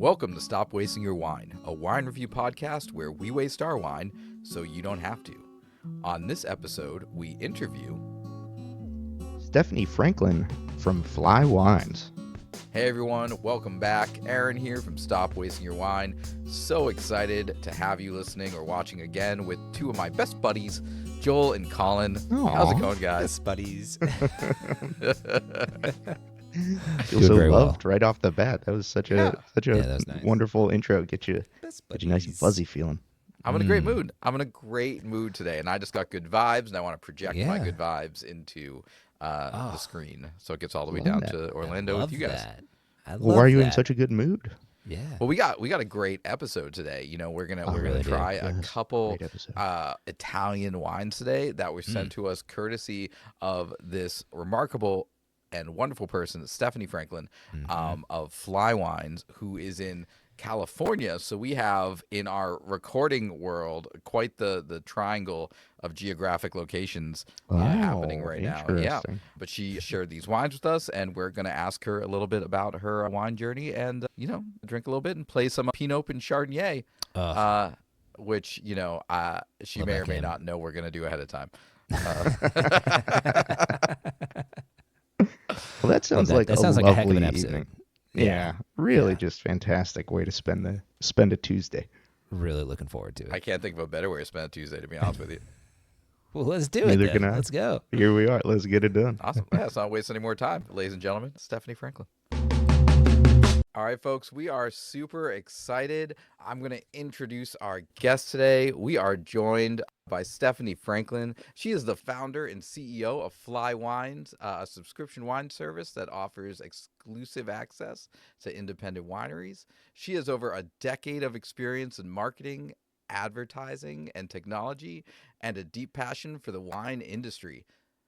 Welcome to Stop Wasting Your Wine, a wine review podcast where we waste our wine so you don't have to. On this episode, we interview Stephanie Franklin from Fly Wines. Hey everyone, welcome back. Aaron here from Stop Wasting Your Wine. So excited to have you listening or watching again with two of my best buddies, Joel and Colin. Aww. How's it going, guys? Best buddies. Feel so loved right off the bat. That was such a that was nice. Wonderful intro. Get you nice and fuzzy feeling. I'm in a great mood. I'm in a great mood today, and I just got good vibes, and I want to project my good vibes into the screen, so it gets all the way down to Orlando with you guys. Why are you in such a good mood? Yeah. Well, we got a great episode today. You know, we're gonna try a couple Italian wines today that were sent to us courtesy of this remarkable and wonderful person, Stephanie Franklin, of Fly Wines, who is in California. So we have in our recording world quite the triangle of geographic locations happening right now. Yeah, but she shared these wines with us, and we're going to ask her a little bit about her wine journey and, drink a little bit and play some Pinot Open Chardonnay, which, she may or may not know we're going to do ahead of time. Well, that sounds like a heck of an episode. Evening. Yeah, really just fantastic way to spend a Tuesday. Really looking forward to it. I can't think of a better way to spend a Tuesday, to be honest with you. Well, let's do it then. Let's go. Here we are. Let's get it done. Awesome. Yeah, let's not waste any more time. Ladies and gentlemen, Stephanie Franklin. All right, folks, we are super excited. I'm going to introduce our guest today. We are joined by Stephanie Franklin. She is the founder and CEO of Fly Wines, a subscription wine service that offers exclusive access to independent wineries. She has over a decade of experience in marketing, advertising, and technology, and a deep passion for the wine industry.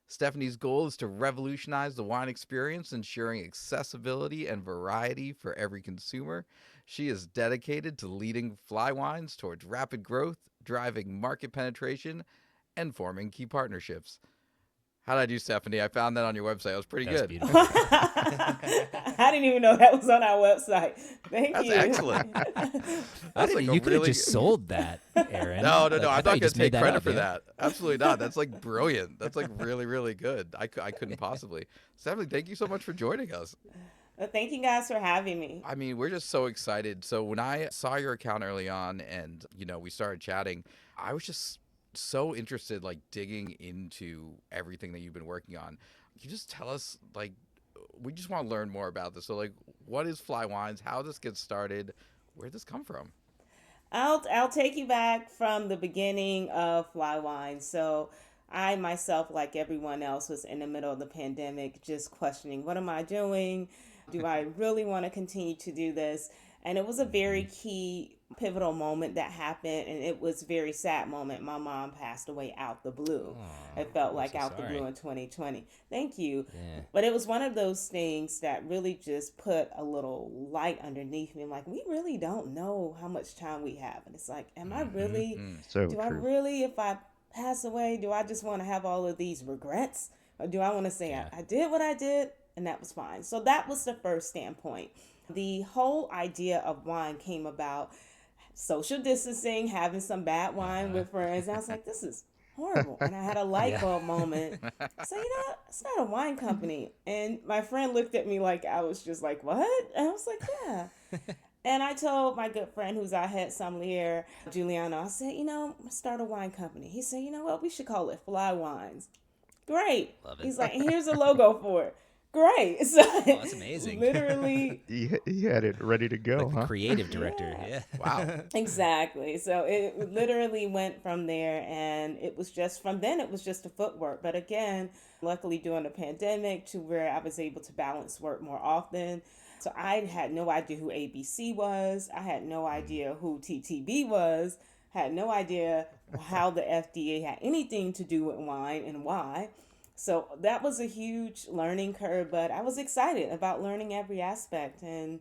Stephanie's goal is to revolutionize the wine experience, ensuring accessibility and variety for every consumer. She is dedicated to leading Fly Wines towards rapid growth, driving market penetration, and forming key partnerships. How did I do, Stephanie? I found that on your website. It was pretty good. Beautiful. I didn't even know that was on our website. Thank you. That's excellent. You could have just sold that, Aaron. No. I'm not going to take credit for that. Absolutely not. That's brilliant. That's really, really good. I couldn't possibly. Stephanie, thank you so much for joining us. Well, thank you guys for having me. I mean, we're just so excited. So when I saw your account early on and, we started chatting, I was just so interested, digging into everything that you've been working on. Can you just tell us, we just want to learn more about this. So, what is Fly Wines? How did this get started? Where did this come from? I'll take you back from the beginning of Fly Wines. So I myself, like everyone else, was in the middle of the pandemic, just questioning, what am I doing? Do I really want to continue to do this? And it was a very key, pivotal moment that happened, and it was a very sad moment. My mom passed away out the blue. It felt like out the blue in 2020. Thank you. Yeah. But it was one of those things that really just put a little light underneath me. I'm like, we really don't know how much time we have. And it's like, am I really, I really, if I pass away, do I just want to have all of these regrets? Or do I want to say, I did what I did, and that was fine? So that was the first standpoint. The whole idea of wine came about social distancing, having some bad wine with friends. I was like, this is horrible. And I had a light bulb moment. So, it's not a wine company. And my friend looked at me like I was just like, what? And I was like, yeah. And I told my good friend who's our head sommelier, Giuliano, I said, start a wine company. He said, you know what? We should call it Fly Wines. Great. Love it. He's like, here's a logo for it. Great. So that's amazing. Literally. He had it ready to go, the creative director. Yeah. Wow. Exactly. So it literally went from there, and it was just, from then it was just a footwork. But again, luckily during the pandemic, to where I was able to balance work more often. So I had no idea who ABC was. I had no idea who TTB was. Had no idea how the FDA had anything to do with wine and why. So that was a huge learning curve, but I was excited about learning every aspect and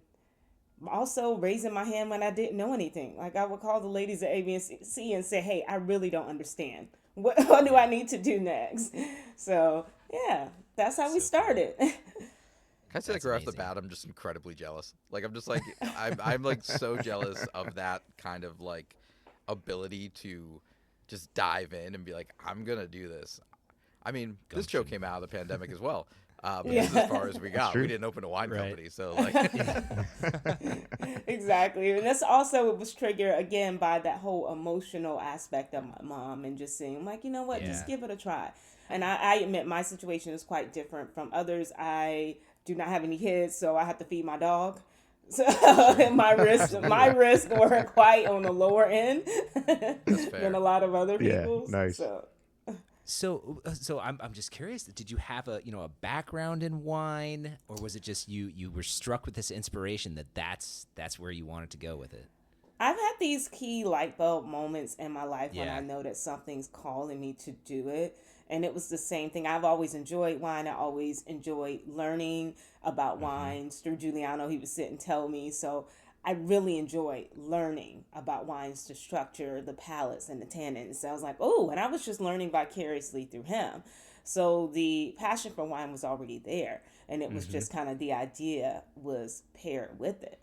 also raising my hand when I didn't know anything. Like I would call the ladies at ABC and say, hey, I really don't understand. What do I need to do next? So, yeah, that's how we started. Can I say, like, That's right off the amazing. bat, I'm just incredibly jealous. Like, I'm just like, I'm like so jealous of that kind of like ability to just dive in and be like, I'm gonna do this. I mean, this show Gumption. came out of the pandemic as well, but this is as Yeah. far as we That's got. We true. didn't open a wine Right. company, so like, Exactly. And that's also, it was triggered again by that whole emotional aspect of my mom and just saying, like, you know what, Yeah. just give it a try. And I admit my situation is quite different from others. I do not have any kids, so I have to feed my dog. So my risk were quite on the lower end That's fair. than a lot of other Yeah, people's. nice. So I'm just curious. Did you have a background in wine, or was it just you were struck with this inspiration that's where you wanted to go with it? I've had these key light bulb moments in my life when Yeah. I know that something's calling me to do it. And it was the same thing. I've always enjoyed wine. I always enjoyed learning about wines. Through Giuliano, he would sit and tell me. So I really enjoyed learning about wines, the structure, the palates, and the tannins. So I was like, oh, and I was just learning vicariously through him. So the passion for wine was already there. And it was just kind of the idea was paired with it.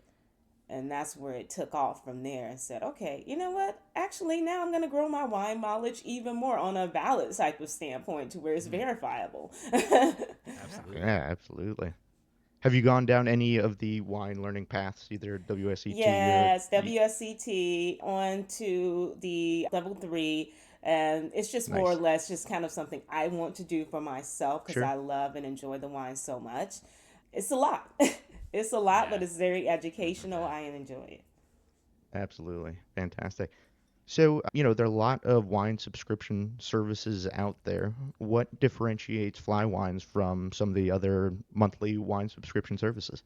And that's where it took off from there and said, okay, you know what? Actually, now I'm going to grow my wine knowledge even more on a valid type of standpoint to where it's verifiable. Absolutely. Yeah, absolutely. Have you gone down any of the wine learning paths, either WSET Yes, WSCT on to the level 3. And it's just more or Nice. less just kind of something I want to do for myself because Sure. I love and enjoy the wine so much. It's a lot. It's a lot, but Yeah. it's very educational. I enjoy it. Absolutely. Fantastic. So, there are a lot of wine subscription services out there. What differentiates Fly Wines from some of the other monthly wine subscription services?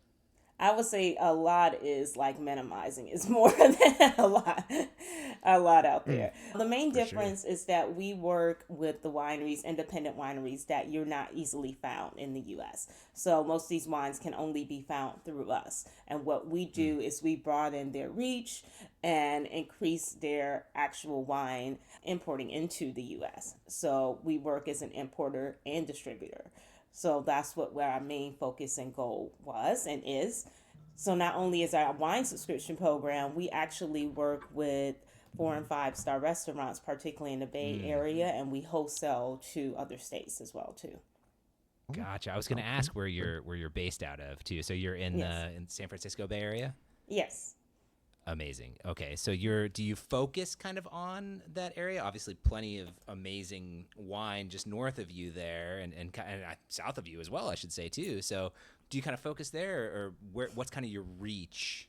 I would say a lot is like minimizing. It's more than a lot out there. The main For sure. difference is that we work with the wineries, independent wineries that you're not easily found in the U.S. So most of these wines can only be found through us. And what we do is we broaden their reach and increase their actual wine importing into the U.S. So we work as an importer and distributor. So that's where our main focus and goal was and is. So not only is our wine subscription program, we actually work with 4 and 5 star restaurants, particularly in the Bay Area, and we wholesale to other states as well too. Gotcha. I was going to ask where you're based out of too. So you're in Yes. in San Francisco Bay Area? Yes. Amazing. Okay, so do you focus kind of on that area? Obviously, plenty of amazing wine just north of you there, and south of you as well, I should say too. So, do you kind of focus there, or what's kind of your reach?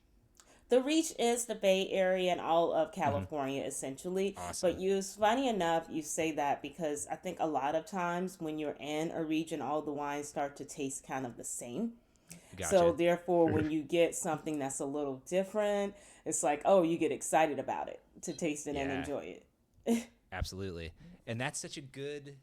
The reach is the Bay Area and all of California, essentially. Awesome. But it's funny enough you say that because I think a lot of times when you're in a region, all the wines start to taste kind of the same. Gotcha. So therefore, when you get something that's a little different, it's like, oh, you get excited about it to taste it and Yeah. enjoy it. Absolutely. And that's such a good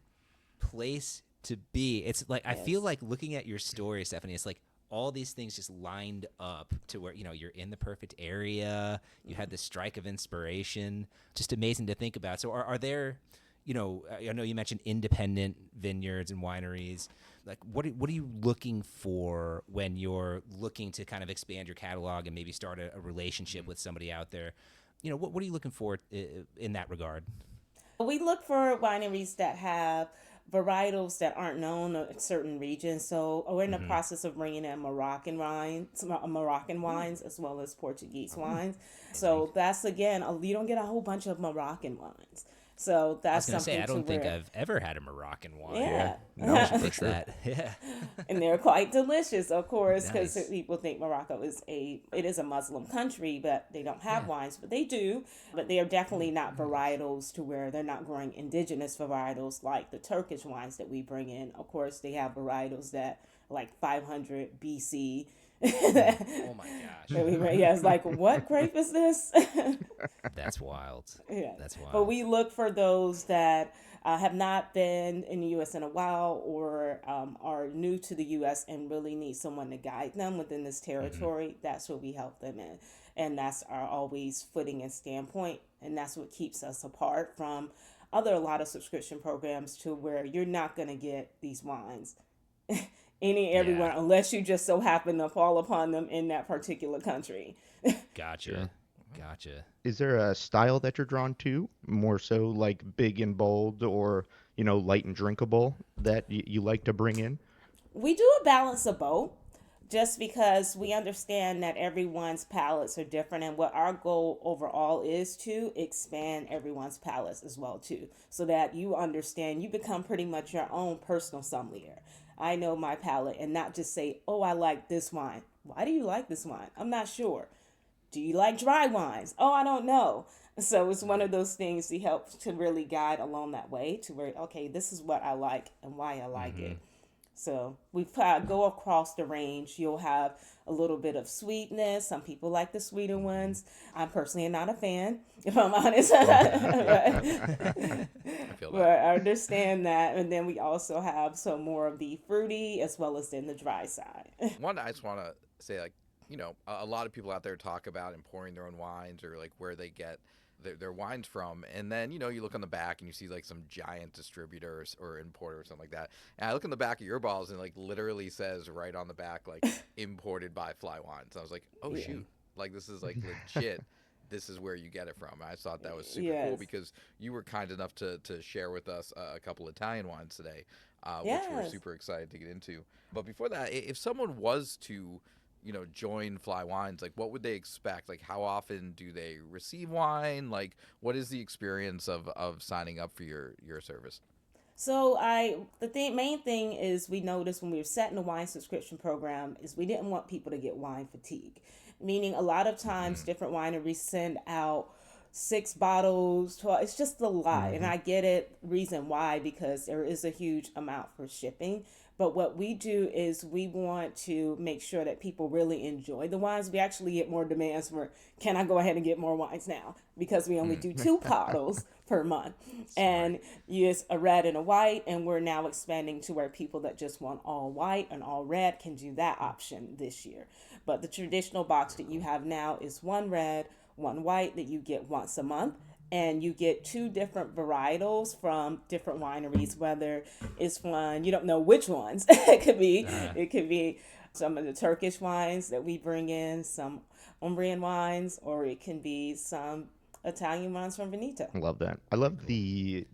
place to be. It's like, I feel Yes. like looking at your story, Stephanie, it's like all these things just lined up to where, you're in the perfect area. You had this strike of inspiration. Just amazing to think about. So are there, I know you mentioned independent vineyards and wineries. Like, what are you looking for when you're looking to kind of expand your catalog and maybe start a relationship with somebody out there? What are you looking for in that regard? We look for wineries that have varietals that aren't known in certain regions. So we're in the process of bringing in Moroccan wines as well as Portuguese wines. So that's again, you don't get a whole bunch of Moroccan wines. So I was that's going to something say, I don't think where, I've ever had a Moroccan wine. Yeah. No, I should fix that. Yeah. And they're quite delicious, of course, because Nice. people think Morocco is a Muslim country, but they don't have Yeah. wines, but they do. But they are definitely not varietals to where they're not growing indigenous varietals like the Turkish wines that we bring in. Of course, they have varietals that are like 500 BC. Oh my gosh. That we bring. Yeah, it's like, what grape is this? That's wild. Yeah. That's wild. But we look for those that have not been in the U.S. in a while or are new to the U.S. and really need someone to guide them within this territory. That's what we help them in. And that's our always footing and standpoint. And that's what keeps us apart from a lot of subscription programs to where you're not going to get these wines everyone, Yeah. unless you just so happen to fall upon them in that particular country. Gotcha. Sure. Gotcha. Is there a style that you're drawn to, more so like big and bold, or light and drinkable that you like to bring in? We do a balance of both, just because we understand that everyone's palates are different, and what our goal overall is to expand everyone's palates as well too, so that you understand, you become pretty much your own personal sommelier. I know my palate, and not just say, oh, I like this wine. Why do you like this wine? I'm not sure. Do you like dry wines? Oh, I don't know. So it's one of those things to help to really guide along that way to where, okay, this is what I like and why I like Mm-hmm. it. So we go across the range. You'll have a little bit of sweetness. Some people like the sweeter ones. I personally am not a fan, if I'm honest. I feel But that. I understand that. And then we also have some more of the fruity as well as then the dry side. One, I just want to say, like, a lot of people out there talk about importing their own wines or like where they get their wines from. And then, you look on the back and you see like some giant distributors or importer or something like that. And I look in the back of your bottles and like literally says right on the back, like imported by Fly Wines. I was like, oh, Yeah. shoot. Like, this is like legit. This is where you get it from. I just thought that was super cool Yes. because you were kind enough to share with us a couple Italian wines today, which we're Yes. super excited to get into. But before that, if someone was to, join Fly Wines, like what would they expect? Like how often do they receive wine? Like what is the experience of signing up for your service? So main thing is we noticed when we were setting the wine subscription program is we didn't want people to get wine fatigue, meaning a lot of times different wineries send out 6 bottles, 12. It's just a lot, and Hmm. I get it. Reason why, because there is a huge amount for shipping. But what we do is we want to make sure that people really enjoy the wines. We actually get more demands for, can I go ahead and get more wines now? Because we only do 2 bottles per month. And use a red and a white. And we're now expanding to where people that just want all white and all red can do that option this year. But the traditional box that you have now is 1 red, 1 white that you get once a month, and you get 2 different varietals from different wineries, whether it's one, you don't know which ones. It could be some of the Turkish wines that we bring in, some Umbrian wines, or it can be some Italian wines from Veneto. I love that. I love the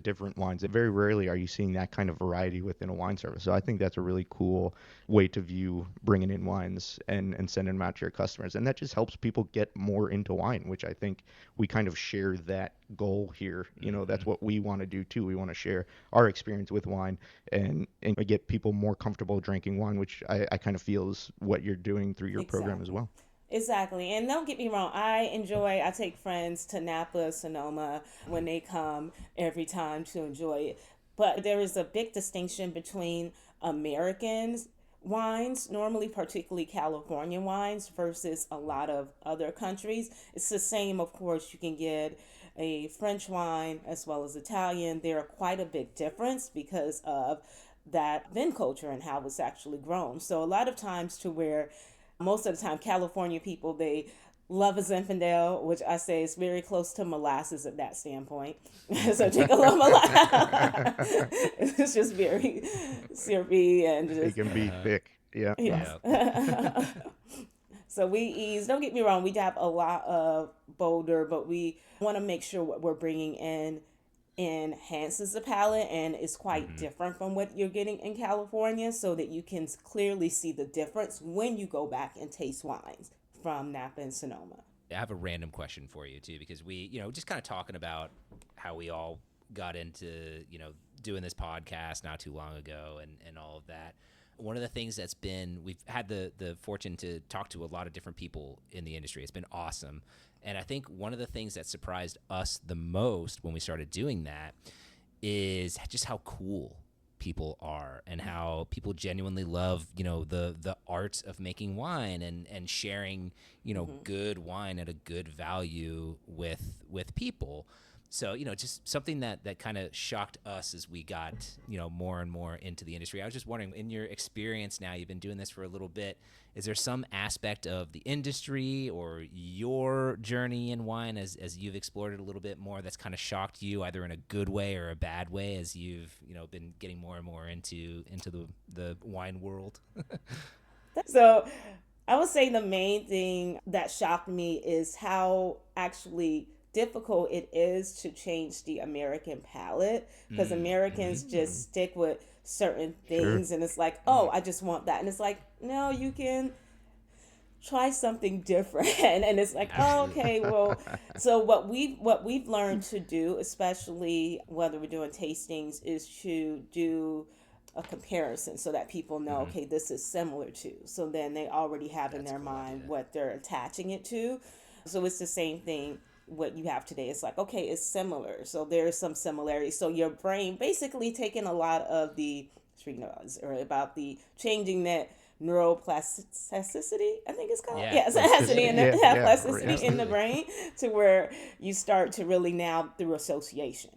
different wines. Very rarely are you seeing that kind of variety within a wine service. So I think that's a really cool way to view bringing in wines and sending them out to your customers. And that just helps people get more into wine, which I think we kind of share that goal here. That's what we want to do too. We want to share our experience with wine and get people more comfortable drinking wine, which I kind of feel is what you're doing through your program as Exactly. well. Exactly. And don't get me wrong, I take friends to Napa, Sonoma when they come every time to enjoy it. But there is a big distinction between Americans wines, normally particularly California wines, versus a lot of other countries. It's the same, of course, you can get a French wine as well as Italian. There are quite a big difference because of that vin culture and how it's actually grown. So a lot of times to where most of the time California people, they love a Zinfandel, which I say is very close to molasses at that standpoint. So drink a little molasses. It's just very syrupy and It just can be thick. Yeah. yes. Yeah. So we ease. Don't get me wrong. We have a lot of bolder, but we want to make sure what we're bringing in enhances the palate and is quite different from what you're getting in California, so that you can clearly see the difference when you go back and taste wines from Napa and Sonoma. I have a random question for you too, because we, just kind of talking about how we all got into, doing this podcast not too long ago and all of that. One of the things we've had the fortune to talk to a lot of different people in the industry. It's been awesome. And I think one of the things that surprised us the most when we started doing that is just how cool people are and how people genuinely love, the art of making wine and sharing, good wine at a good value with people. So, just something that kind of shocked us as we got, more and more into the industry. I was just wondering, in your experience now, you've been doing this for a little bit, is there some aspect of the industry or your journey in wine as you've explored it a little bit more that's kind of shocked you, either in a good way or a bad way, as you've, been getting more and more into the wine world? So I would say the main thing that shocked me is how actually difficult it is to change the American palate, because Americans just stick with certain things and it's like, oh, I just want that. And it's like, no, you can try something different. And it's like, oh, okay, well, so what we've learned to do, especially whether we're doing tastings, is to do a comparison so that people know, okay, this is similar to. So then they already have in their mind what they're attaching it to. So it's the same thing what you have today. It's like, okay, it's similar. So there's some similarities. So your brain basically taking a lot of the about the changing that neuroplasticity, I think it's called. Yeah, plasticity in the plasticity in the brain, to where you start to really now through association.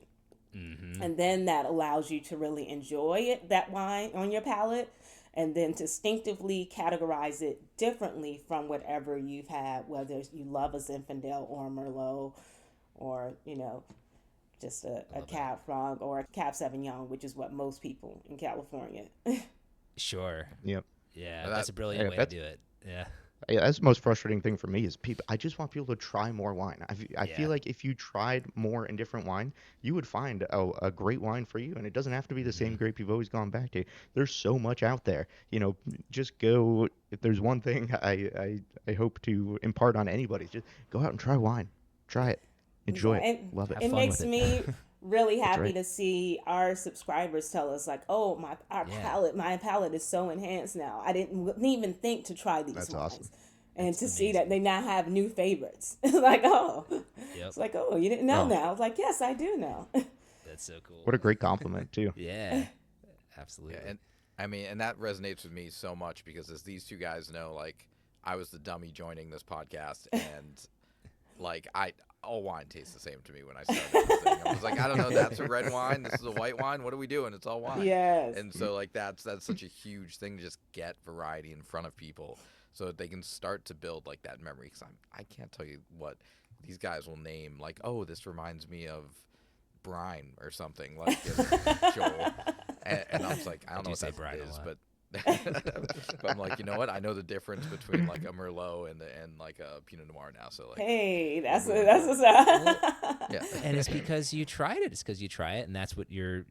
And then that allows you to really enjoy it, that wine on your palate, and then distinctively categorize it differently from whatever you've had, whether you love a Zinfandel or a Merlot or, just a Cab Franc or a Cab Sauvignon, which is what most people in California. Sure. Yep. Yeah, that's a brilliant way to do it. Yeah. Yeah, that's the most frustrating thing for me is people. I just want people to try more wine. I feel like if you tried more and different wine, you would find a great wine for you, and it doesn't have to be the same grape you've always gone back to. There's so much out there. Just go. If there's one thing I hope to impart on anybody, just go out and try wine. Try it, enjoy it, love it. It makes me really happy to see our subscribers tell us like, oh, my palate is so enhanced now. I didn't even think to try these wines. Awesome. And to see that they now have new favorites. Like, oh, it's like, oh, you didn't know now. I was like, yes, I do know. That's so cool. What a great compliment too. Yeah, absolutely. Yeah, and that resonates with me so much because, as these two guys know, like, I was the dummy joining this podcast, and like all wine tastes the same to me when I started this thing. I was like, I don't know, that's a red wine, this is a white wine, what are we doing? It's all wine. Yes. And so like that's such a huge thing to just get variety in front of people so that they can start to build like that memory. Because I can't tell you what these guys will name, like, oh, this reminds me of brine or something, like Joel. And I was like, I don't know what that is, but but I'm like, you know what? I know the difference between like a Merlot and like a Pinot Noir now. So like, hey, that's what's up. Yeah, and it's because you tried it. It's because you try it, and that's what your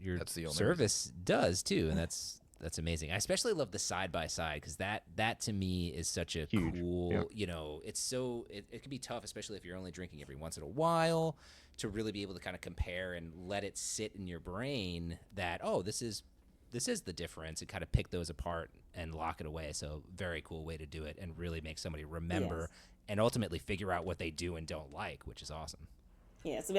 service does too, and that's amazing. I especially love the side by side because that to me is such a cool. It's so it can be tough, especially if you're only drinking every once in a while, to really be able to kind of compare and let it sit in your brain that, oh, this is the difference, and kind of pick those apart and lock it away. So very cool way to do it and really make somebody remember and ultimately figure out what they do and don't like, which is awesome. Yeah, so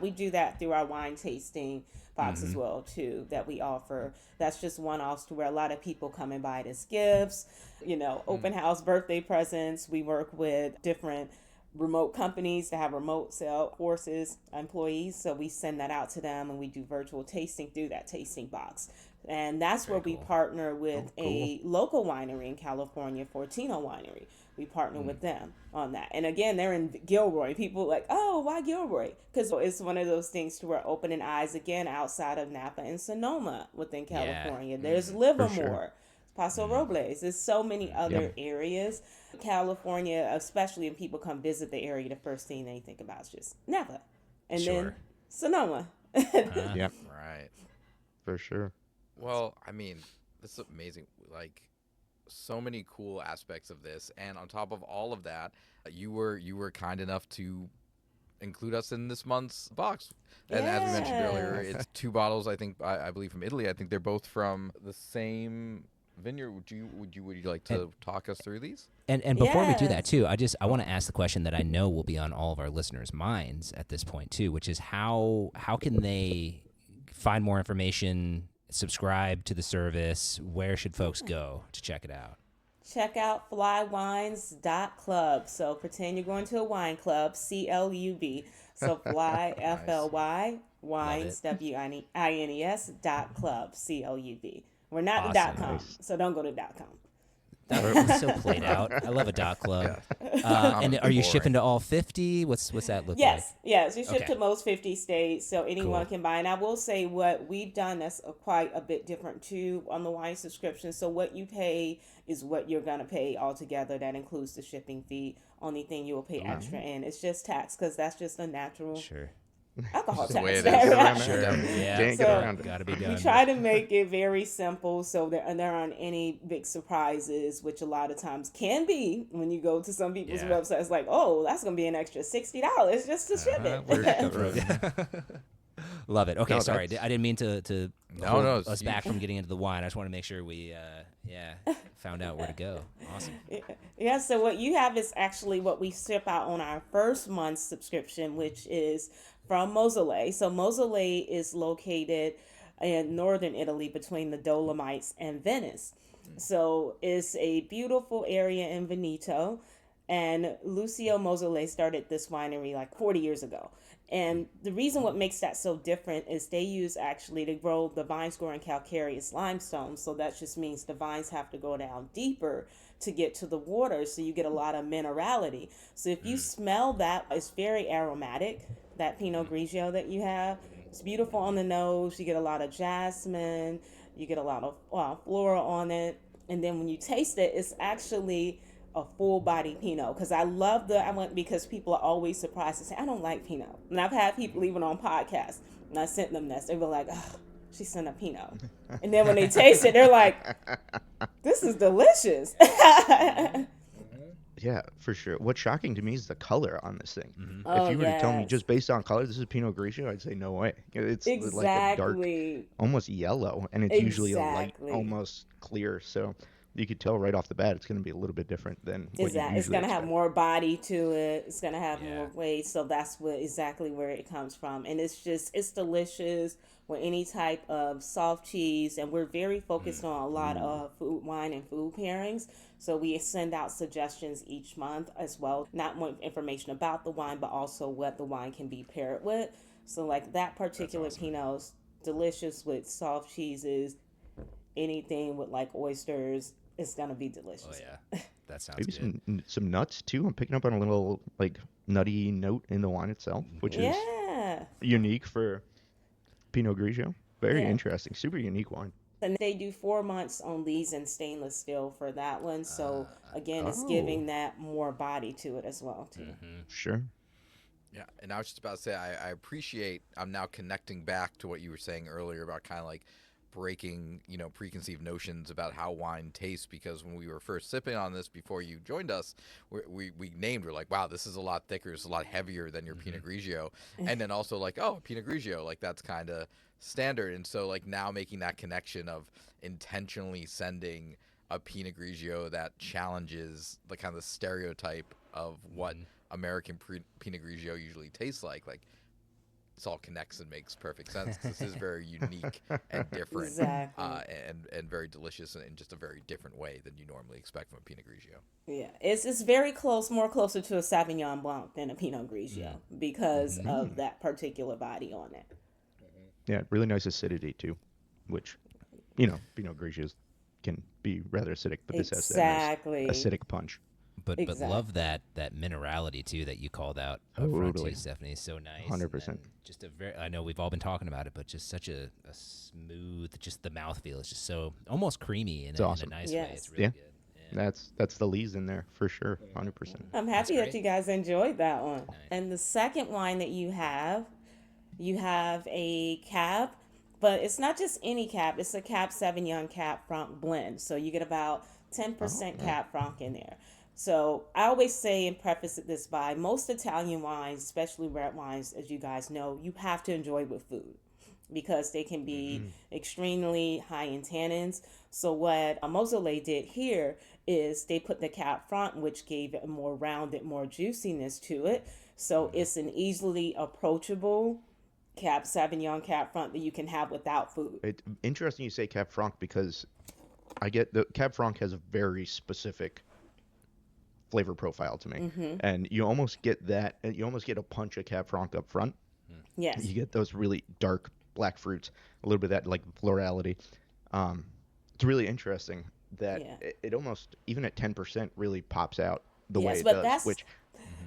we do that through our wine tasting box as well too, that we offer. That's just one-offs to where a lot of people come and buy it as gifts, open house, birthday presents. We work with different remote companies to have remote sale courses employees, so we send that out to them and we do virtual tasting through that tasting box. And that's where we partner with a local winery in California, Fortino Winery. We partner with them on that. And again, they're in Gilroy. People like, oh, why Gilroy? Because it's one of those things to where opening eyes again outside of Napa and Sonoma within California. There's Livermore, Paso Robles. There's so many other areas. California, especially when people come visit the area, the first thing they think about is just Napa. And then Sonoma. Yep. Right. For sure. Well, I mean, this is amazing. Like, so many cool aspects of this, and on top of all of that, you were kind enough to include us in this month's box. And as we mentioned earlier, it's 2 bottles. I believe from Italy. I think they're both from the same vineyard. Would you like to talk us through these? And before we do that too, I want to ask the question that I know will be on all of our listeners' minds at this point too, which is how can they find more information, subscribe to the service? Where should folks go to check it out? check out flywines.club. So pretend you're going to a wine club, CLUB. So fly, FLY, Love it. wines, WINES.club, CLUB. We're not the Awesome. .com, Nice. so don't go to .com. That's so played out. I love a dot club. And are you shipping to all 50? What's that look like? Yes, we ship Okay. to most 50 states, so anyone Cool. can buy. And I will say what we've done that's quite a bit different too on the wine subscription. So what you pay is what you're gonna pay altogether. That includes the shipping fee. Only thing you will pay extra in is just tax, because that's just a natural Sure. alcohol Just the way tax. it is. Get around Sure. that. Yeah. Can't get So- around it. Gotta be We done. try to make it very simple, so there aren't any big surprises, which a lot of times can be when you go to some people's Yeah. websites. Like, oh, that's gonna be an extra $60 just to ship it. Where'd it come from? Love it. Okay, No, sorry. that's- I didn't mean to No, hold no, it's us back huge. from getting into the wine. I just want to make sure we found out where to go. Awesome. Yeah, so what you have is actually what we ship out on our first month's subscription, which is from Mosole. So Mosole is located in northern Italy between the Dolomites and Venice. So it's a beautiful area in Veneto. And Lucio Mosole started this winery like 40 years ago. And the reason what makes that so different is they use actually to grow the vines grow in calcareous limestone. So that just means the vines have to go down deeper to get to the water. So you get a lot of minerality. So if you smell that, it's very aromatic, that Pinot Grigio that you have. It's beautiful on the nose. You get a lot of jasmine. You get a lot of floral on it. And then when you taste it, it's actually a full body Pinot, because I went because people are always surprised to say I don't like Pinot, and I've had people even on podcasts, and I sent them this. They were like, "Oh, she sent a Pinot," and then when they taste it, they're like, "This is delicious." Yeah, for sure. What's shocking to me is the color on this thing. Oh, If you were to tell me yes. just based on color, this is Pinot Grigio, I'd say no way. It's like a dark, Exactly. almost yellow, and it's usually a light, Exactly. almost clear. So you could tell right off the bat it's going to be a little bit different than what you Exactly. It's usually gonna have expect. more body to it. It's gonna have Yeah. more weight. So that's exactly where it comes from. And it's delicious with any type of soft cheese. And we're very focused on a lot of food, wine and food pairings. So we send out suggestions each month as well. Not more information about the wine, but also what the wine can be paired with. So like that particular Pinot's delicious with soft cheeses, anything with like oysters, it's gonna be delicious. Oh yeah, that sounds Maybe good. some nuts too. I'm picking up on a little like nutty note in the wine itself, which is Yeah. unique for Pinot Grigio. Very Yeah. interesting, super unique wine. And they do 4 months on these in stainless steel for that one. So again, it's Oh. giving that more body to it as well too. Sure. Yeah, and I was just about to say, I appreciate, I'm now connecting back to what you were saying earlier about kind of like breaking, preconceived notions about how wine tastes, because when we were first sipping on this before you joined us, we're like, wow, this is a lot thicker, it's a lot heavier than your Pinot Grigio. And then also like, oh, Pinot Grigio, like that's kind of standard. And so like now making that connection of intentionally sending a Pinot Grigio that challenges the kind of stereotype of what American Pinot Grigio usually tastes like this all connects and makes perfect sense. This is very unique and different, Exactly. and very delicious in just a very different way than you normally expect from a Pinot Grigio. Yeah, it's very close, more closer to a Sauvignon Blanc than a Pinot Grigio because of that particular body on it. Yeah, really nice acidity too, which, Pinot Grigios can be rather acidic, but this has that Exactly. nice acidic punch. But Exactly. love that minerality too that you called out up front Totally. too, Stephanie. So nice. 100%. And just I know we've all been talking about it, but just such a smooth, just the mouthfeel is just so almost creamy in, It's in awesome. a nice way. Yes. It's really Yeah. good. Yeah. That's the lees in there for sure, 100%. I'm happy that great. you guys enjoyed that one. Nice. And the second wine that you have a cab, but it's not just any cab. It's a Cab Sauvignon Cab Franc blend. So you get about 10% Cab Franc in there. So I always say and preface this by most Italian wines, especially red wines, as you guys know, you have to enjoy with food because they can be extremely high in tannins. So what Mosole did here is they put the Cab Franc, which gave it a more rounded, more juiciness to it. So it's an easily approachable Cab Sauvignon Cab Franc that you can have without food. It's interesting you say Cab Franc because I get the Cab Franc has a very specific flavor profile to me, and you almost get that. You almost get a punch of Cab Franc up front. Yes. You get those really dark black fruits, a little bit of that like florality. It's really interesting that Yeah. it almost even at 10% really pops out the way Yes, it but does. Which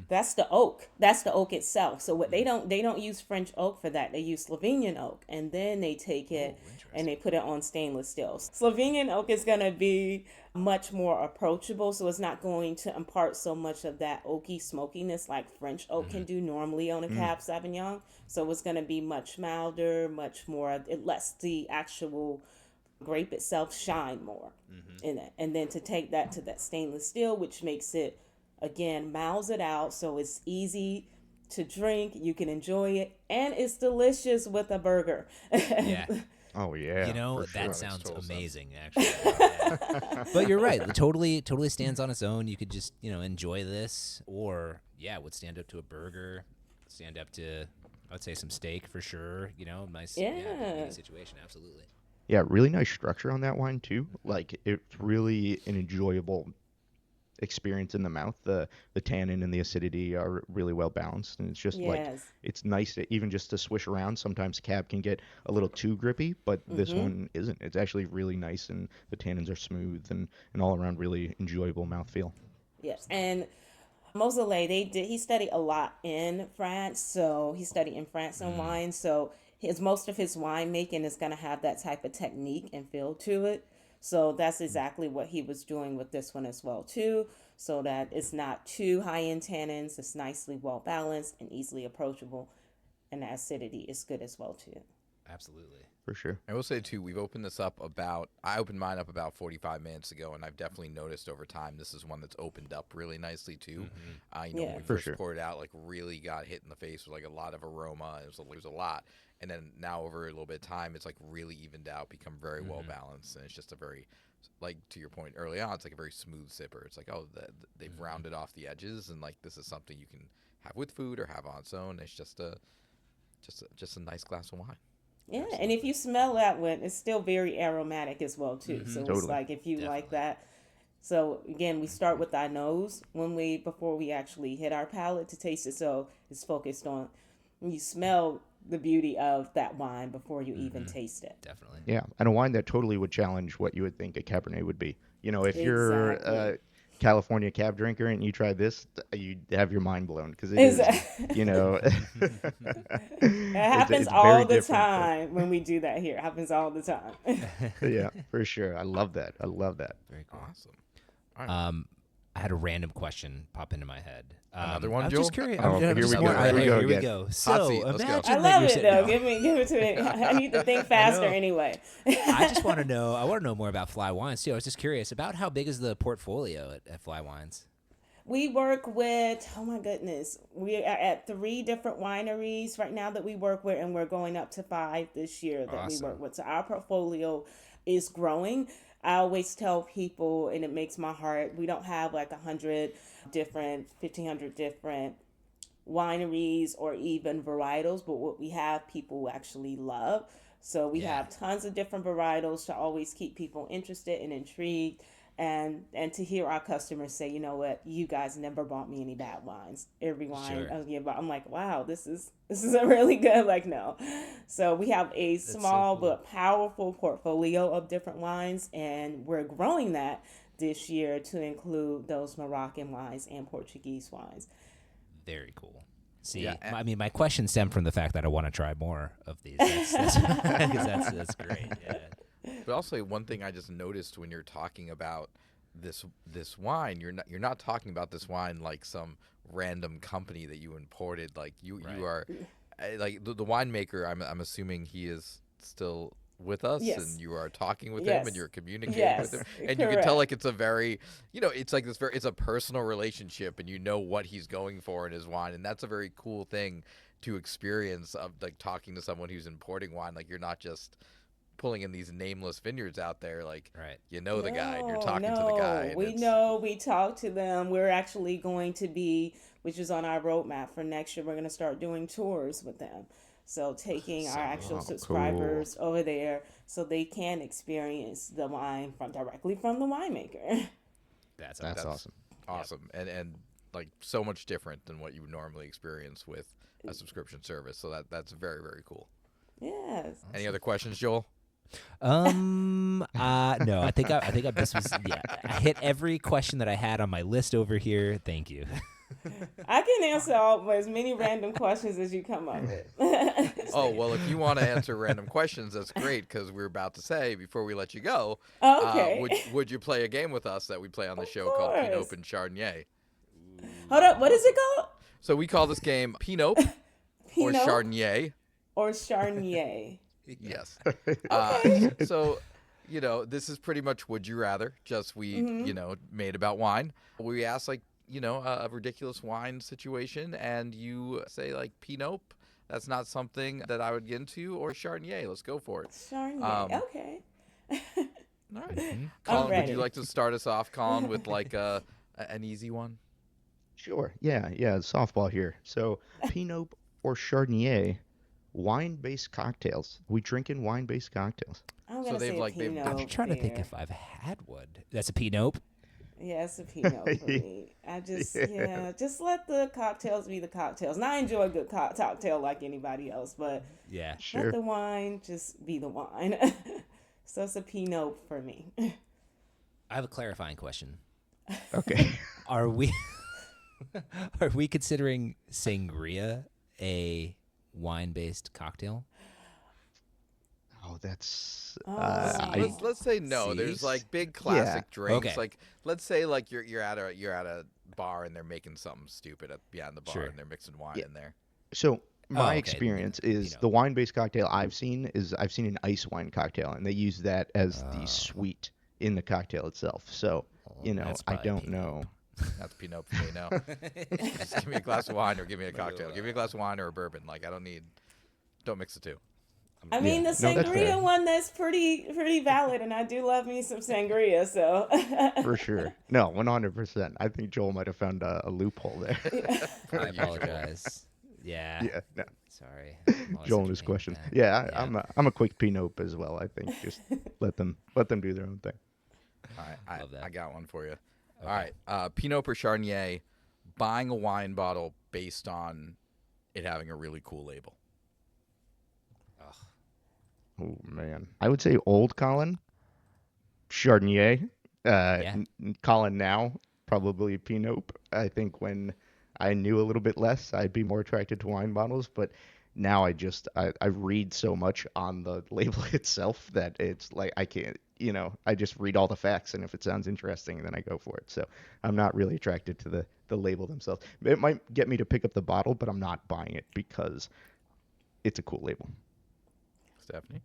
that's the oak. That's the oak itself. So what they don't use French oak for that. They use Slovenian oak, and then they take it and they put it on stainless steel. Slovenian oak is going to be much more approachable, so it's not going to impart so much of that oaky smokiness like French oak can do normally on a Cab Sauvignon. So it's going to be much milder, much more. It lets the actual grape itself shine more in it, and then to take that to that stainless steel, which makes it again miles it out, so it's easy to drink, you can enjoy it, and it's delicious with a burger. Yeah. oh yeah, You know, for sure. that sounds total sense. amazing, actually. Yeah. But you're right. It totally stands on its own. You could just, enjoy this, or would stand up to a burger, stand up to, I would say, some steak for sure. Nice, Yeah. situation. Absolutely. Yeah, really nice structure on that wine too. Like it's really an enjoyable experience in the mouth. The tannin and the acidity are really well balanced, and it's just like Yes. it's nice to even just to swish around. Sometimes Cab can get a little too grippy, but this one isn't. It's actually really nice, and the tannins are smooth and all around really enjoyable mouthfeel. Yes, and Moseley, he studied a lot in France, so he studied in France and wine, so most of his winemaking is going to have that type of technique and feel to it. So that's exactly what he was doing with this one as well too, so that it's not too high in tannins, it's nicely well balanced and easily approachable, and the acidity is good as well too. Absolutely. For sure. I will say too, I opened mine up about 45 minutes ago, and I've definitely noticed over time this is one that's opened up really nicely too. When Yeah. we For first sure. poured it out, like really got hit in the face with like a lot of aroma. It was a lot, and then now over a little bit of time, it's like really evened out, become very well balanced, and it's just a very, like to your point early on, it's like a very smooth sipper. It's like they've rounded off the edges, and like this is something you can have with food or have on its own. It's just a nice glass of wine. Yeah, and if you smell that one, it's still very aromatic as well too. So it's Totally. like if you like Definitely. that. So again, we start with our nose before we actually hit our palate to taste it. So it's focused on you smell the beauty of that wine before you even taste it. Definitely. Yeah, and a wine that totally would challenge what you would think a Cabernet would be. If you're a Exactly. California cab drinker and you try this, you'd have your mind blown because it Exactly. is, It happens it's all very the different. time when we do that here. It happens all the time. Yeah, for sure. I love that. I love that. Very cool. Awesome. All right. I had a random question pop into my head. Another one, I was Joel? just curious. Oh, I'm here just we go. more- Here we go Here we again. go. Hot So seat. Let's go. imagine I that love you're it sitting though. down. Give it to me. I need to think faster know. anyway. I just want to know. I want to know more about Fly Wines too. I was just curious about how big is the portfolio at Fly Wines. We work with, oh my goodness, we are at 3 different wineries right now that we work with, and we're going up to 5 this year that we Awesome. work with. So our portfolio is growing. I always tell people, and it makes my heart, we don't have like 1,500 different wineries or even varietals, but what we have people actually love. So we Yeah. have tons of different varietals to always keep people interested and intrigued, and to hear our customers say, you know what, you guys never bought me any bad wines. Every wine Sure. I give, I'm like, wow, this is a really good. Like, no. So we have a so small cool. but powerful portfolio of different wines, and we're growing that this year to include those Moroccan wines and Portuguese wines. Very cool. See, Yeah, my question stemmed from the fact that I want to try more of these. That's great. Yeah. But also one thing I just noticed when you're talking about this wine, you're not talking about this wine like some random company that you imported. Like you are like the winemaker. I'm assuming he is still with us, Yes. and you are talking with him, Yes. and you're communicating Yes, with him, and you can tell correct. like it's a very, it's like this it's a personal relationship, and you know what he's going for in his wine, and that's a very cool thing to experience of like talking to someone who's importing wine. Like you're not just pulling in these nameless vineyards out there, like Right. you know the guy and you're No, talking to the guy, and we it's know, we talk to them. We're actually going to be, which is on our roadmap for next year, we're going to start doing tours with them. So taking our actual cool. subscribers over there so they can experience the wine directly from the winemaker. That's That's awesome. Awesome. And like so much different than what you would normally experience with a subscription service. So that's very, very cool. Yes. Any other questions, Joel? No, I think this was, I hit every question that I had on my list over here. Thank you. I can answer as many random questions as you come up with. Oh, well, if you want to answer random questions, that's great, because we're about to say, before we let you go, Okay. would you play a game with us that we play on the show Of called Pinot course. and Chardonnay? Hold up. What is it called? So we call this game Pinot or Pinot Chardonnay. or Chardonnay? Yes. Okay. So, this is pretty much Would You Rather, just we, made about wine. We ask, like, a ridiculous wine situation, and you say, like, Pinot, that's not something that I would get into, or Chardonnay. Let's go for it. Chardonnay. Okay. All right. I'm Colin, would ready. you like to start us off, Colin, with, like, an easy one? Sure. Yeah. Softball here. So, Pinot or Chardonnay, wine-based cocktails. We drink in wine-based cocktails. I'm So gonna they've, say like, they've- Pinot. I'm trying to think there. if I've had one. That's a Pinot. Yeah, it's a Pinot for me. I just just let the cocktails be the cocktails. And I enjoy a good cocktail like anybody else, but Yeah. Sure. let the wine just be the wine. So it's a Pinot for me. I have a clarifying question. Okay. Are we considering sangria a wine-based cocktail? Oh, that's. Oh. Let's say no. See? There's like big classic drinks. Okay. Like let's say like you're at a bar and they're making something stupid behind the bar Sure. and they're mixing wine Yeah. in there. So my okay. experience is Pinot. the wine-based cocktail I've seen an ice wine cocktail, and they use that as the sweet in the cocktail itself. So That's I probably don't Pinot. know. That's Pinot for me. No, just give me a glass of wine or give me a cocktail. Give me a glass of wine or a bourbon. Like don't mix the two. I mean, the No, that's sangria fair. one, that's pretty valid, and I do love me some sangria. So For sure. No, 100%. I think Joel might have found a loophole there. I apologize. Yeah. Yeah. No. Sorry. Joel and his question. Yeah, I'm a quick Pinot as well. I think just let them do their own thing. All right, Love that. I got one for you. All right, Pinot or Chardonnay, buying a wine bottle based on it having a really cool label. Oh man, I would say old Colin, Chardonnay. Yeah. Colin now probably Pinot. I think when I knew a little bit less, I'd be more attracted to wine bottles. But now I read so much on the label itself that it's like I can't. I just read all the facts, and if it sounds interesting, then I go for it. So I'm not really attracted to the label themselves. It might get me to pick up the bottle, but I'm not buying it because it's a cool label. Stephanie?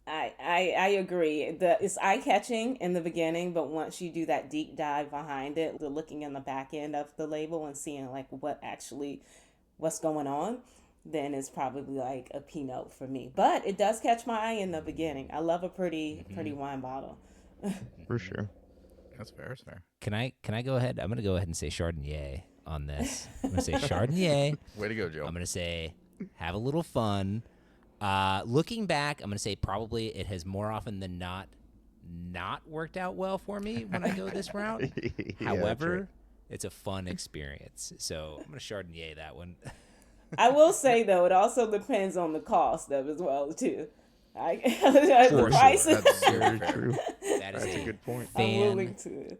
I agree. It's eye catching in the beginning, but once you do that deep dive behind it, the looking in the back end of the label and seeing like what's going on, then it's probably like a Pinot for me. But it does catch my eye in the beginning. I love a pretty wine bottle. For sure. That's fair. That's fair. Can I go ahead? I'm going to go ahead and say Chardonnay on this. I'm going to say Chardonnay. Way to go, Joe. I'm going to say have a little fun. Looking back, I'm going to say probably it has more often than not worked out well for me when I go this route. Yeah, that's However, right. it's a fun experience. So I'm going to Chardonnay that one. I will say though, it also depends on the cost of as well too. For The sure. price. That's Very very fair. true. That is That's a good point. I'm willing to.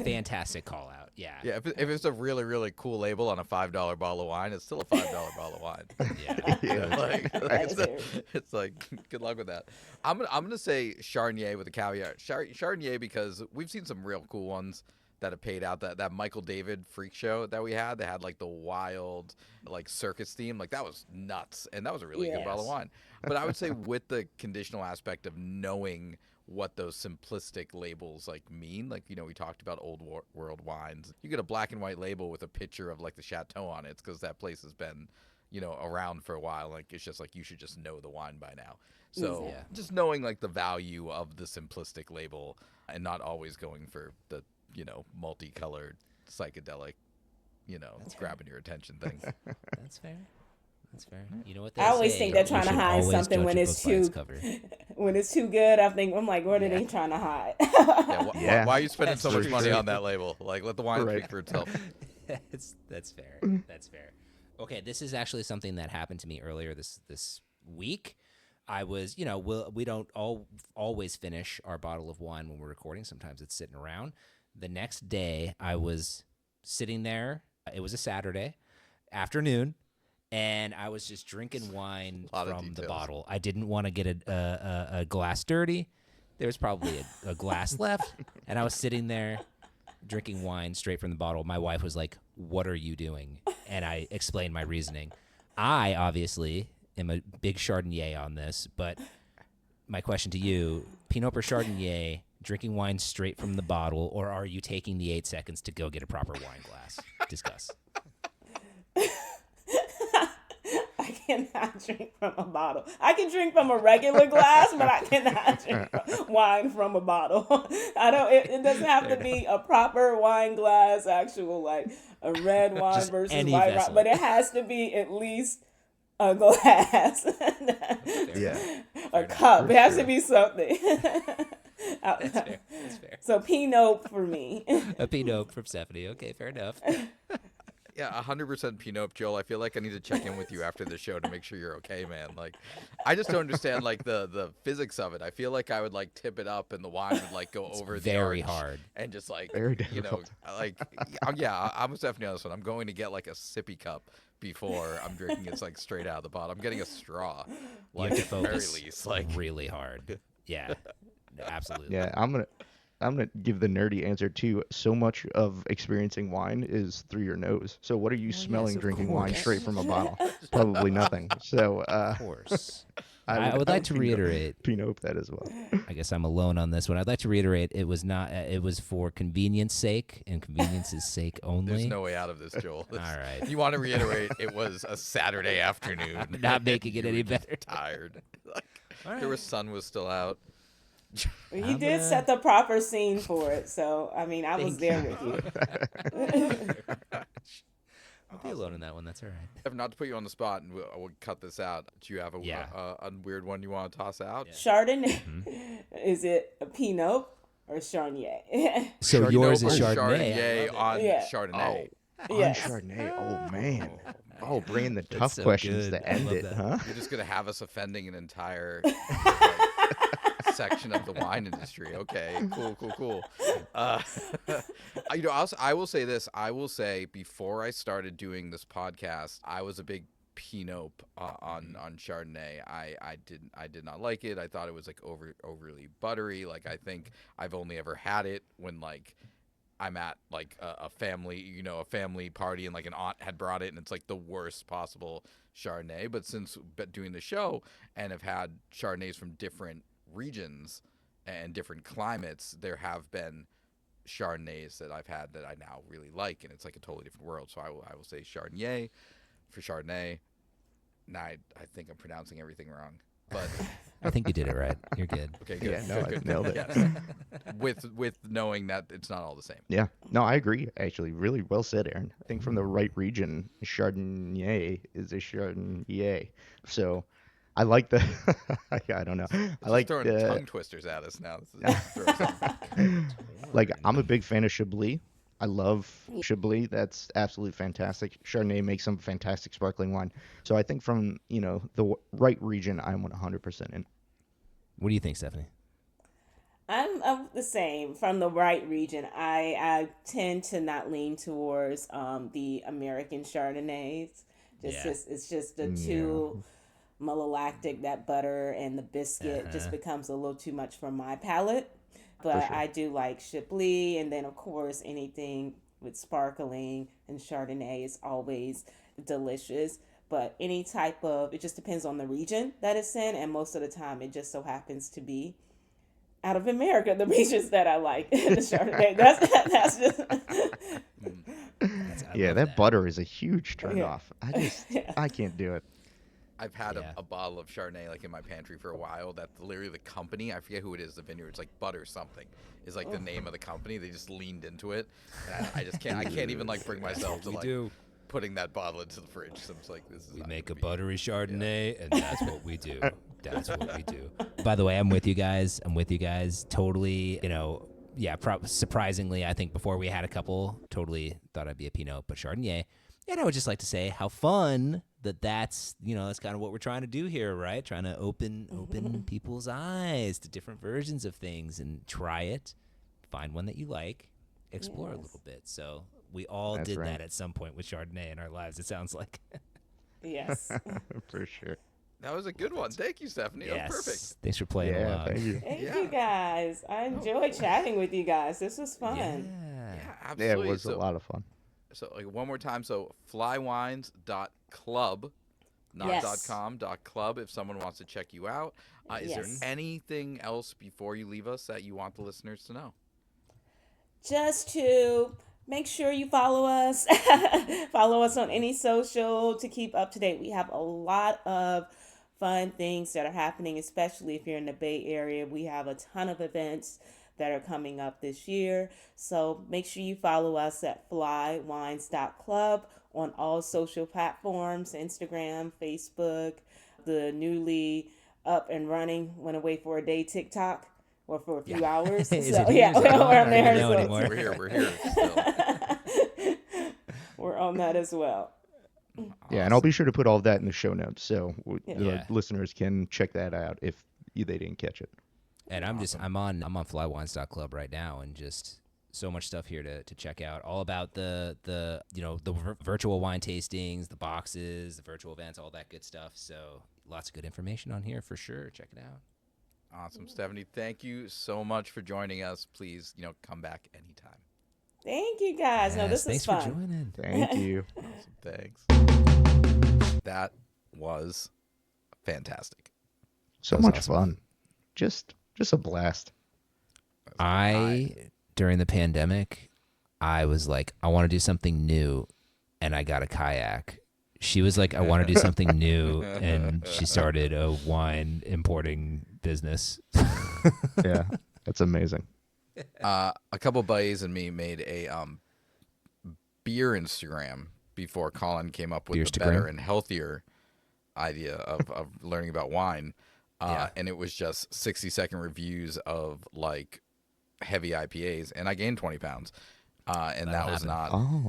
fantastic call out. Yeah. Yeah, if it's a really, really cool label on a $5 bottle of wine, it's still a $5 bottle of wine. Yeah. Yeah. It's like good luck with that. I'm gonna say Chardonnay with a caveat. Chardonnay because we've seen some real cool ones that have paid out. That Michael David freak show that we had, they had like the wild like circus theme, like that was nuts, and that was a really good bottle of wine. But I would say with the conditional aspect of knowing what those simplistic labels like mean, like we talked about old world wines. You get a black and white label with a picture of like the chateau on it, it's because that place has been around for a while. Like it's just like you should just know the wine by now. So Yeah. just knowing like the value of the simplistic label and not always going for the multicolored psychedelic grabbing your attention thing. That's fair. That's fair. You know what they I always say, think they're you trying to should hide always something judge when a it's book by its too cover. when it's too good. I'm like, what are Yeah. they trying to hide? Yeah, Yeah. why are you spending so much That's money true. on that label? Like, let the wine Right. speak for itself. That's fair. That's fair. Okay, this is actually something that happened to me earlier this week. I was, we don't always finish our bottle of wine when we're recording. Sometimes it's sitting around. The next day, I was sitting there. It was a Saturday afternoon, and I was just drinking wine A lot of from the details. bottle. I didn't want to get a glass dirty. There was probably a glass left, and I was sitting there drinking wine straight from the bottle. My wife was like, "What are you doing?" And I explained my reasoning. I obviously am a big Chardonnay on this, but my question to you, Pinot or Chardonnay, drinking wine straight from the bottle, or are you taking the 8 seconds to go get a proper wine glass? Discuss. I cannot drink from a bottle. I can drink from a regular glass, but I cannot drink wine from a bottle. I don't. It doesn't have to be a proper wine glass, actual like a red wine Just versus any white vessel. wine, but it has to be at least a glass, Yeah. a cup. For It has to sure. be something. That's fair. That's fair. So Pinot for me. A Pinot from Stephanie. Okay, fair enough. Yeah, 100% Pinot, Joel. I feel like I need to check in with you after the show to make sure you're okay, man. Like, I just don't understand like the physics of it. I feel like I would like tip it up and the wine would like go over the very arch hard. and just like Very you know difficult. like yeah, I'm definitely on this one. I'm going to get like a sippy cup before I'm drinking it like straight out of the bottle. I'm getting a straw, You like have at to the very focus least. Like, really hard. Yeah, absolutely. Yeah, I'm gonna give the nerdy answer too. So much of experiencing wine is through your nose. So what are you Well, yes, smelling of drinking wine course. straight from a bottle? Probably nothing. So Of course. I I would like to Pinot- reiterate. Pinot that as well. I guess I'm alone on this one. I'd like to reiterate it was not. It was for convenience sake and convenience's sake only. there's no way out of this, Joel. All right. You want to reiterate it was a Saturday afternoon. I'm not making it You any were just better. Tired. Like, All the right. sun was still out. You I'm did gonna- set the proper scene for it, so I mean, I was Thank there you. with you. I'll be alone in that one. That's all right. If not to put you on the spot, and we'll cut this out. Do you have a, Yeah. a weird one you want to toss out? Yeah. Chardonnay. Mm-hmm. Is it a Pinot or Chardonnay? So Chardonnay yours is or Chardonnay. I love on it. Yeah. Chardonnay. On Yes. Chardonnay. Oh man. Oh, Oh, man. bringing the That's tough so questions good. to I end love it, that. huh? You're just gonna have us offending an entire section of the wine industry. Okay, cool. I will say this. I will say before I started doing this podcast, I was a big Pinot on Chardonnay. I did not like it. I thought it was like overly buttery. Like, I think I've only ever had it when like I'm at like a family, a family party, and like an aunt had brought it, and it's like the worst possible Chardonnay. But since doing the show and have had Chardonnays from different regions and different climates, there have been Chardonnays that I've had that I now really like, and it's like a totally different world. So I will say Chardonnay for Chardonnay. Now I think I'm pronouncing everything wrong, but I think you did it right. You're good. okay, good. Yeah, no, I good. nailed it. Yes. with knowing that it's not all the same. Yeah. No, I agree. Actually, really well said, Aaron. I think from the right region, Chardonnay is a Chardonnay. So I like the. I don't know. I It's like throwing the. tongue twisters at us now. This is throwing something. Like, I'm a big fan of Chablis. I love Chablis. That's absolutely fantastic. Chardonnay makes some fantastic sparkling wine. So I think from, the right region, I'm 100% in. What do you think, Stephanie? I'm the same. From the right region, I tend to not lean towards the American Chardonnays. Yeah. It's just the too malolactic, that butter and the biscuit just becomes a little too much for my palate. But sure. I do like Chablis, and then of course anything with sparkling and Chardonnay is always delicious. But any type of, it just depends on the region that it's in, and most of the time it just so happens to be out of America, the regions that I like the Chardonnay. That's just I Yeah, love that butter is a huge turn Yeah. off. Yeah. I can't do it. I've had Yeah. a bottle of Chardonnay like in my pantry for a while. That literally the company, I forget who it is, the vineyard, it's like Butter something, is like the name of the company. They just leaned into it, and I just can't. I can't even like bring myself to We like do. putting that bottle into the fridge. So it's like, this is We not make a gonna be- buttery Chardonnay, and that's what we do. That's what we do. By the way, I'm with you guys. Totally, yeah, surprisingly, I think before we had a couple, totally thought I'd be a Pinot, but Chardonnay. And I would just like to say how fun that's kind of what we're trying to do here, right? Trying to open people's eyes to different versions of things and try it, find one that you like, explore a little bit. So we all That's did right. that at some point with Chardonnay in our lives, it sounds like. Yes. For sure. That was a good one. Thank you, Stephanie. That was perfect. Thanks for playing Yeah, along. thank you. Thank Yeah. you guys. I enjoyed chatting with you guys. This was fun. Yeah. Yeah, Yeah, absolutely. it was a lot of fun. So like one more time. So flywines.club, not Yes. .com, .club if someone wants to check you out. Is there Yes. anything else before you leave us that you want the listeners to know? Just to make sure you follow us. Follow us on any social to keep up to date. We have a lot of fun things that are happening, especially if you're in the Bay Area. We have a ton of events that are coming up this year. So make sure you follow us at flywines.club on all social platforms, Instagram, Facebook, the newly up and running, went away for a day TikTok, or for a few hours. Is So it here? yeah, Is it on? we're I on don't there even know as anymore. We're here still. We're on that as well. Yeah, and I'll be sure to put all of that in the show notes so Yeah. the Yeah. listeners can check that out if they didn't catch it. And I'm on flywines.club right now, and just so much stuff here to check out, all about the virtual wine tastings, the boxes, the virtual events, all that good stuff. So lots of good information on here for sure. Check it out. Awesome, Stephanie. Thank you so much for joining us. Please, come back anytime. Thank you guys. No, this thanks is fun. for joining. Thank you. Awesome. Thanks. That was fantastic. So That was much awesome. fun. Just a blast. During the pandemic, I was like, I want to do something new, and I got a kayak. She was like, I want to do something new, and she started a wine importing business. Yeah, that's amazing. A couple buddies and me made a beer Instagram before Colin came up with the better Beerstagram? and healthier idea of learning about wine. Yeah. And it was just 60-second reviews of like heavy IPAs, and I gained 20 pounds. And that was happen. not Oh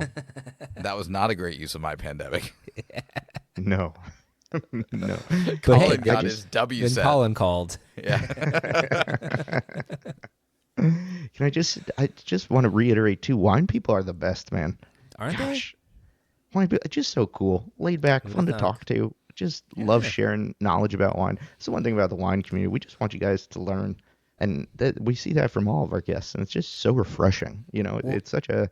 that was not a great use of my pandemic. no, no. But hey, Colin got I his just- W Then set. Colin called. Yeah. I just want to reiterate too. Wine people are the best, man. Aren't Gosh, wine people just so cool, laid back, Who'da fun to thunk? talk to. Just love sharing knowledge about wine. That's the one thing about the wine community. We just want you guys to learn, and we see that from all of our guests, and it's just so refreshing. It's such a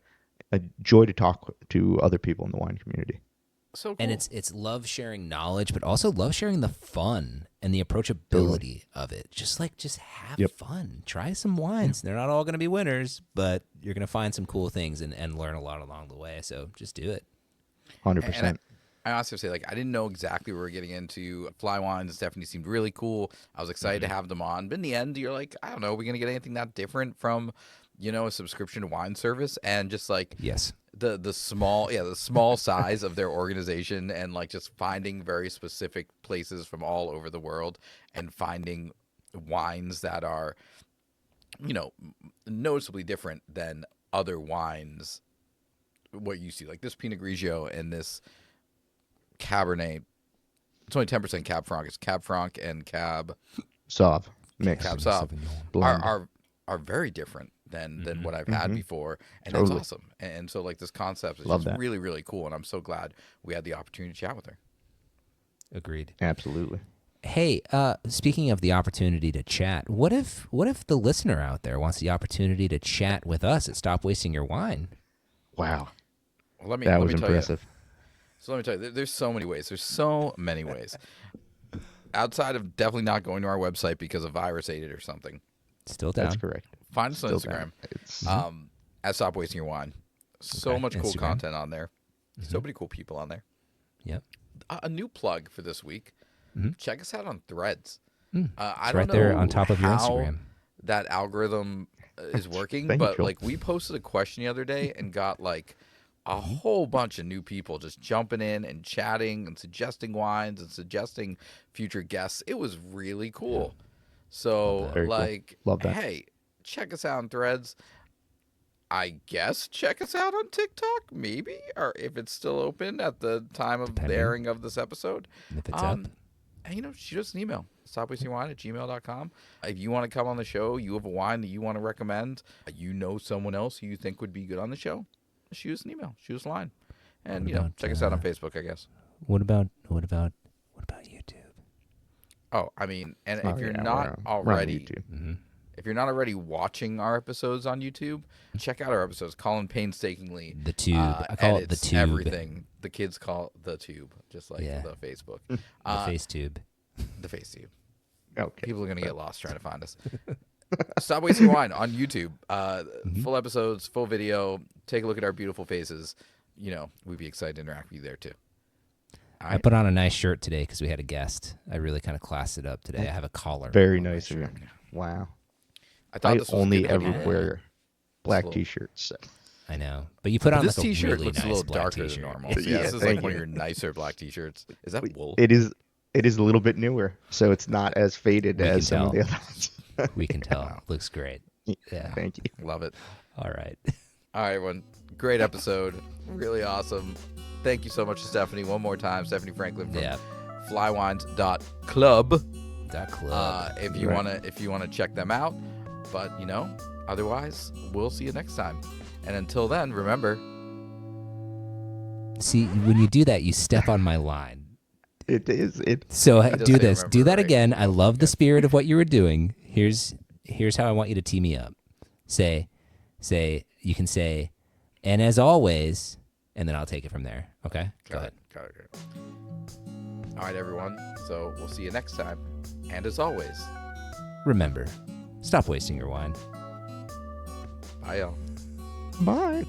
joy to talk to other people in the wine community. So cool. And it's love sharing knowledge, but also love sharing the fun and the approachability of it. Just have Yep. fun. Try some wines. They're not all going to be winners, but you're going to find some cool things and learn a lot along the way. So just do it. 100%. I also say, like, I didn't know exactly what we were getting into. Fly Wines and Stephanie seemed really cool. I was excited to have them on. But in the end, you're like, I don't know, are we going to get anything that different from, a subscription to wine service? And just like Yes. the small size of their organization, and like just finding very specific places from all over the world and finding wines that are, noticeably different than other wines. What you see, like this Pinot Grigio and this Cabernet, it's only 10% Cab Franc. It's Cab Franc and Cab Sauv mix. Cab Sauv Blend. are very different than what I've had before, and Totally. it's awesome. And so like this concept is Love just that. really, really cool, and I'm so glad we had the opportunity to chat with her. Agreed. Absolutely. Hey, speaking of the opportunity to chat, what if the listener out there wants the opportunity to chat with us at Stop Wasting Your Wine? Wow. Well, let me That was tell impressive. you. So let me tell you, there's so many ways. There's so many ways. Outside of definitely not going to our website because a virus ate it or something. Still down. That's correct. Find us on Still Instagram. down. It's At Stop Wasting Your Wine. So Okay, much cool Instagram. content on there. So many cool people on there. Yep. A new plug for this week. Check us out on Threads. I It's don't right there know on top of your how Instagram. that algorithm is working, Thank you, but Joel. like we posted a question the other day and got like a whole bunch of new people just jumping in and chatting and suggesting wines and suggesting future guests. It was really cool. So, Very cool. like, Love that. hey, check us out on Threads. I guess check us out on TikTok, maybe, or if it's still open at the time of the Depending. airing of this episode. If it's up. And, shoot us an email, stopwastingwine@gmail.com. If you want to come on the show, you have a wine that you want to recommend, you know someone else who you think would be good on the show, shoot us an email, shoot us a line. And, check us out on Facebook, I guess. What about YouTube? Oh, I mean, and Oh, if you're yeah, not we're on already... YouTube. Mm-hmm. If you're not already watching our episodes on YouTube, check out our episodes. Colin painstakingly The tube. I call it the edits tube. everything. The kids call it the tube, just like Yeah. the Facebook. The face tube. The face tube. Okay. People are going to get lost trying to find us. Stop Wasting Wine on YouTube. Full episodes, full video. Take a look at our beautiful faces. We'd be excited to interact with you there, too. All I right. put on a nice shirt today because we had a guest. I really kind of classed it up today. I have a collar. Very Oh, my nice of you. shirt. Wow. I thought I this was only good ever idea. wear black little- T-shirts. So. I know, but you put on This like a T-shirt really looks nice a little black darker T-shirt. than normal. Yeah, Yeah, this is thank like one of you. your nicer black T-shirts. Is that wool? It is a little bit newer, so it's not as faded We can as some of the tell. other ones. We can tell. Wow. Looks great. Yeah. Thank you. Love it. All right. All right, everyone. Great episode. Really awesome. Thank you so much to Stephanie one more time. Stephanie Franklin from Yeah. flywines.club. That club. If you Right. wanna check them out. But otherwise, we'll see you next time. And until then, remember, See, when you do that, you step on my line. It is. So He does do say this. remember, Do that right? again. I love the spirit of what you were doing. Here's how I want you to tee me up. Say. You can say, and as always, and then I'll take it from there. Okay. Go ahead. Got it. All right, everyone. So we'll see you next time. And as always, Remember, stop wasting your wine. bye, y'all. Bye.